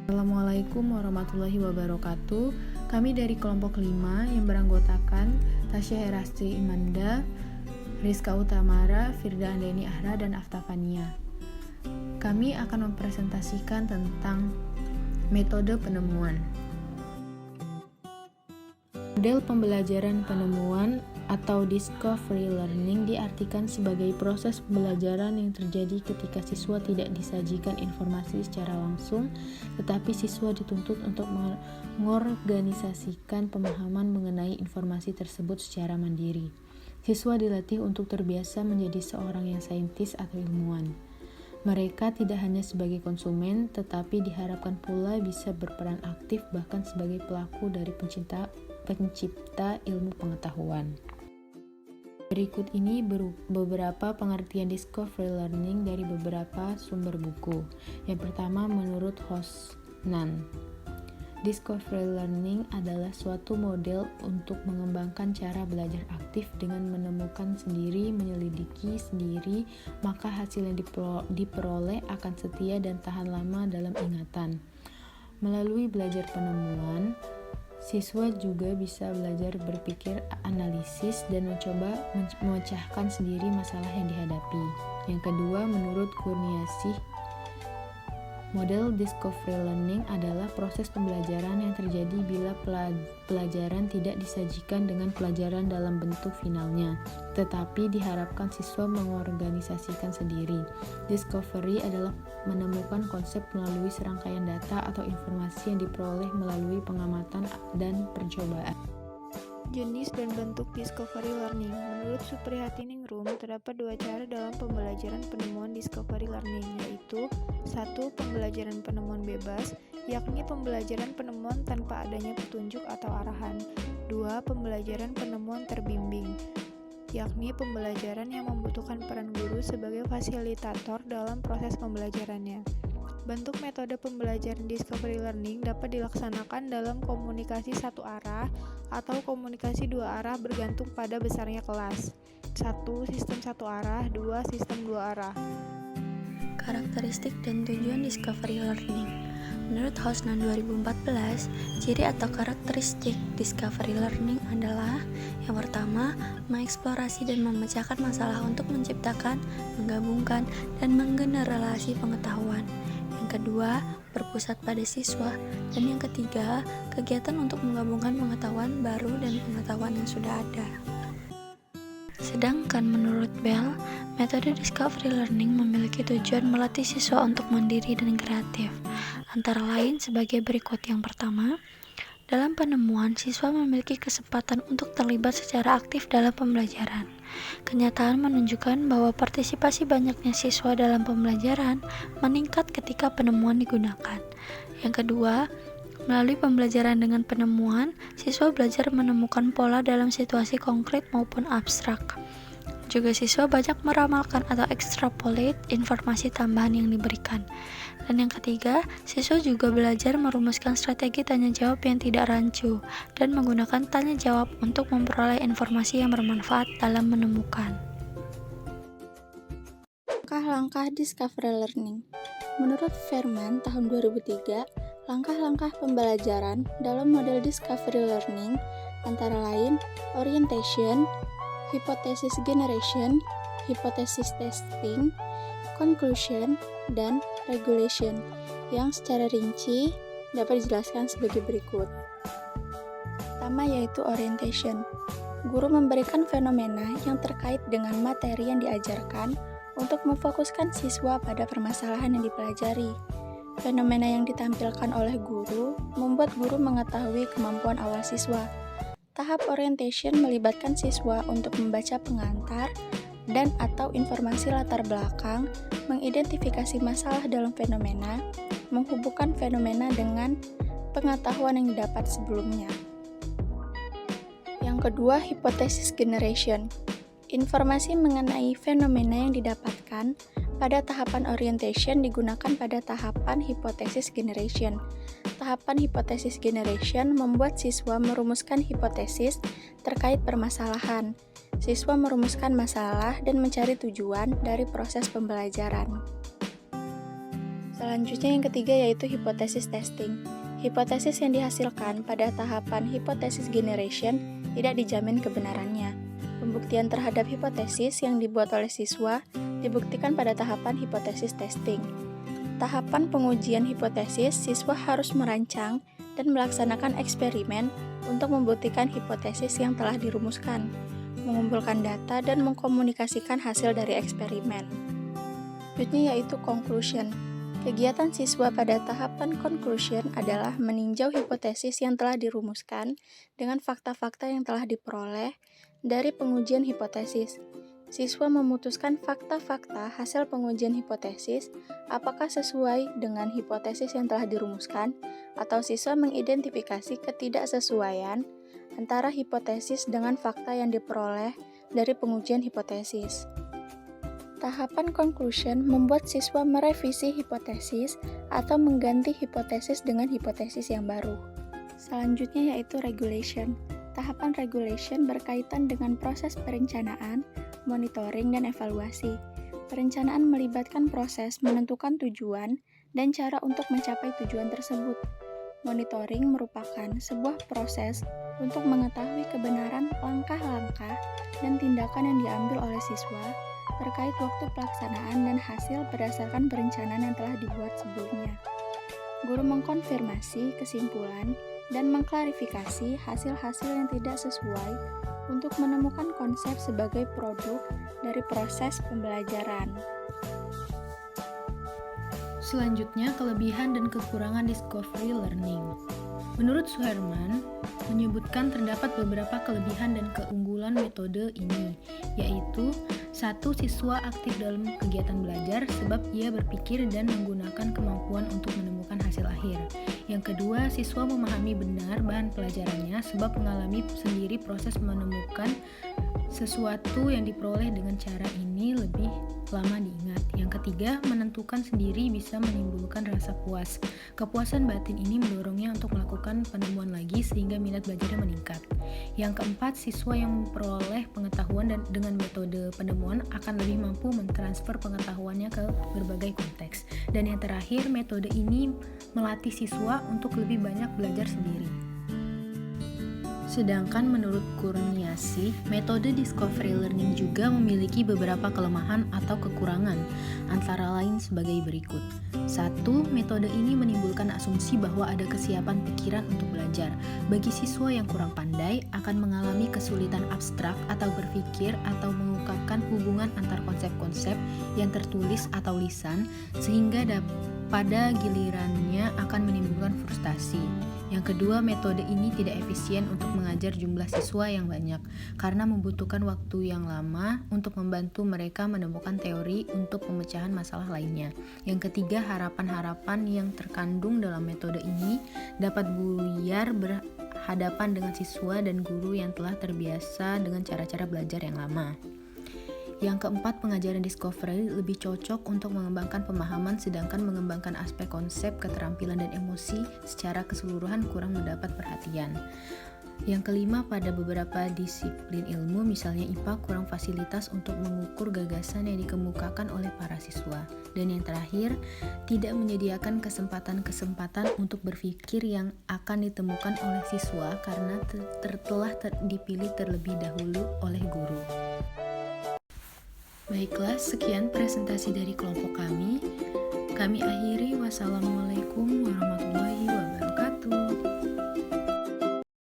Assalamualaikum warahmatullahi wabarakatuh. Kami dari kelompok 5 yang beranggotakan Tasya Herasti Imanda, Rizka Utamara, Firda Andeni Ahra, dan Aftafania. Kami akan mempresentasikan tentang metode penemuan. Model pembelajaran penemuan atau discovery learning diartikan sebagai proses pembelajaran yang terjadi ketika siswa tidak disajikan informasi secara langsung, tetapi siswa dituntut untuk mengorganisasikan pemahaman mengenai informasi tersebut secara mandiri. Siswa dilatih untuk terbiasa menjadi seorang yang saintis atau ilmuwan. Mereka tidak hanya sebagai konsumen, tetapi diharapkan pula bisa berperan aktif bahkan sebagai pelaku dari pencipta ilmu pengetahuan. Berikut ini beberapa pengertian discovery learning dari beberapa sumber buku. Yang pertama, menurut Hosnan, discovery learning adalah suatu model untuk mengembangkan cara belajar aktif dengan menemukan sendiri, menyelidiki sendiri, maka hasil yang diperoleh akan setia dan tahan lama dalam ingatan. Melalui belajar penemuan, siswa juga bisa belajar berpikir analisis dan mencoba memecahkan sendiri masalah yang dihadapi. Yang kedua, menurut Kurniasih, model discovery learning adalah proses pembelajaran yang terjadi bila pelajaran tidak disajikan dengan pelajaran dalam bentuk finalnya, tetapi diharapkan siswa mengorganisasikan sendiri. Discovery adalah menemukan konsep melalui serangkaian data atau informasi yang diperoleh melalui pengamatan dan percobaan. Jenis dan bentuk discovery learning. Menurut Suprihatiningrum, terdapat dua cara dalam pembelajaran penemuan discovery learning, yaitu 1. Pembelajaran penemuan bebas, yakni pembelajaran penemuan tanpa adanya petunjuk atau arahan. 2. Pembelajaran penemuan terbimbing, yakni pembelajaran yang membutuhkan peran guru sebagai fasilitator dalam proses pembelajarannya. Bentuk metode pembelajaran discovery learning dapat dilaksanakan dalam komunikasi satu arah atau komunikasi dua arah bergantung pada besarnya kelas. 1. Sistem satu arah. 2. Sistem dua arah. Karakteristik dan tujuan discovery learning. Menurut Hosnan 2014, ciri atau karakteristik discovery learning adalah: yang pertama, mengeksplorasi dan memecahkan masalah untuk menciptakan, menggabungkan, dan menggeneralisasi pengetahuan. Yang kedua, berpusat pada siswa. Dan yang ketiga, kegiatan untuk menggabungkan pengetahuan baru dan pengetahuan yang sudah ada. Sedangkan menurut Bell, metode discovery learning memiliki tujuan melatih siswa untuk mandiri dan kreatif. Antara lain sebagai berikut. Yang pertama, dalam penemuan, siswa memiliki kesempatan untuk terlibat secara aktif dalam pembelajaran. Kenyataan menunjukkan bahwa partisipasi banyaknya siswa dalam pembelajaran meningkat ketika penemuan digunakan. Yang kedua, melalui pembelajaran dengan penemuan, siswa belajar menemukan pola dalam situasi konkret maupun abstrak. Juga siswa banyak meramalkan atau extrapolate informasi tambahan yang diberikan. Dan yang ketiga, siswa juga belajar merumuskan strategi tanya jawab yang tidak rancu dan menggunakan tanya jawab untuk memperoleh informasi yang bermanfaat dalam menemukan. Langkah-langkah discovery learning. Menurut Fairman tahun 2003, langkah-langkah pembelajaran dalam model discovery learning antara lain orientation, hypothesis generation, hypothesis testing, conclusion, dan regulation, yang secara rinci dapat dijelaskan sebagai berikut. Pertama yaitu orientation. Guru memberikan fenomena yang terkait dengan materi yang diajarkan untuk memfokuskan siswa pada permasalahan yang dipelajari. Fenomena yang ditampilkan oleh guru membuat guru mengetahui kemampuan awal siswa. Tahap orientation melibatkan siswa untuk membaca pengantar dan atau informasi latar belakang, mengidentifikasi masalah dalam fenomena, menghubungkan fenomena dengan pengetahuan yang didapat sebelumnya. Yang kedua, hypothesis generation. Informasi mengenai fenomena yang didapatkan pada tahapan orientation digunakan pada tahapan hypothesis generation. Tahapan hypothesis generation membuat siswa merumuskan hipotesis terkait permasalahan. Siswa merumuskan masalah dan mencari tujuan dari proses pembelajaran. Selanjutnya yang ketiga yaitu hipotesis testing. Hipotesis yang dihasilkan pada tahapan hipotesis generation tidak dijamin kebenarannya. Pembuktian terhadap hipotesis yang dibuat oleh siswa dibuktikan pada tahapan hipotesis testing. Tahapan pengujian hipotesis, siswa harus merancang dan melaksanakan eksperimen untuk membuktikan hipotesis yang telah dirumuskan, mengumpulkan data, dan mengkomunikasikan hasil dari eksperimen. Selanjutnya yaitu conclusion. Kegiatan siswa pada tahapan conclusion adalah meninjau hipotesis yang telah dirumuskan dengan fakta-fakta yang telah diperoleh dari pengujian hipotesis. Siswa memutuskan fakta-fakta hasil pengujian hipotesis apakah sesuai dengan hipotesis yang telah dirumuskan, atau siswa mengidentifikasi ketidaksesuaian antara hipotesis dengan fakta yang diperoleh dari pengujian hipotesis. Tahapan conclusion membuat siswa merevisi hipotesis atau mengganti hipotesis dengan hipotesis yang baru. Selanjutnya yaitu regulation. Tahapan regulation berkaitan dengan proses perencanaan, monitoring, dan evaluasi. Perencanaan melibatkan proses menentukan tujuan dan cara untuk mencapai tujuan tersebut. Monitoring merupakan sebuah proses untuk mengetahui kebenaran langkah-langkah dan tindakan yang diambil oleh siswa terkait waktu pelaksanaan dan hasil berdasarkan perencanaan yang telah dibuat sebelumnya. Guru mengkonfirmasi kesimpulan dan mengklarifikasi hasil-hasil yang tidak sesuai untuk menemukan konsep sebagai produk dari proses pembelajaran. Selanjutnya, kelebihan dan kekurangan discovery learning. Menurut Suherman, menyebutkan terdapat beberapa kelebihan dan keunggulan metode ini, yaitu 1. Siswa aktif dalam kegiatan belajar sebab ia berpikir dan menggunakan kemampuan untuk menemukan hasil akhir. Yang kedua, siswa memahami benar bahan pelajarannya sebab mengalami sendiri proses menemukan sesuatu yang diperoleh dengan cara ini lebih lama diingat. Yang ketiga, menentukan sendiri bisa menimbulkan rasa puas. Kepuasan batin ini mendorongnya untuk melakukan penemuan lagi sehingga minat belajarnya meningkat. Yang keempat, siswa yang memperoleh pengetahuan dan dengan metode penemuan akan lebih mampu mentransfer pengetahuannya ke berbagai konteks. Dan yang terakhir, metode ini melatih siswa untuk lebih banyak belajar sendiri. Sedangkan menurut Kurniasih, metode discovery learning juga memiliki beberapa kelemahan atau kekurangan, antara lain sebagai berikut. 1. Metode ini menimbulkan asumsi bahwa ada kesiapan pikiran untuk belajar. Bagi siswa yang kurang pandai, akan mengalami kesulitan abstrak atau berpikir atau mengungkapkan hubungan antar konsep-konsep yang tertulis atau lisan, sehingga pada gilirannya akan menimbulkan frustasi. Yang kedua, metode ini tidak efisien untuk mengajar jumlah siswa yang banyak karena membutuhkan waktu yang lama untuk membantu mereka menemukan teori untuk pemecahan masalah lainnya. Yang ketiga, harapan-harapan yang terkandung dalam metode ini dapat buyar berhadapan dengan siswa dan guru yang telah terbiasa dengan cara-cara belajar yang lama. Yang keempat, pengajaran discovery lebih cocok untuk mengembangkan pemahaman, sedangkan mengembangkan aspek konsep, keterampilan, dan emosi secara keseluruhan kurang mendapat perhatian. Yang kelima, pada beberapa disiplin ilmu, misalnya IPA, kurang fasilitas untuk mengukur gagasan yang dikemukakan oleh para siswa. Dan yang terakhir, tidak menyediakan kesempatan-kesempatan untuk berpikir yang akan ditemukan oleh siswa karena telah dipilih terlebih dahulu oleh guru. Baiklah, sekian presentasi dari kelompok kami. Kami akhiri. Wassalamualaikum warahmatullahi wabarakatuh.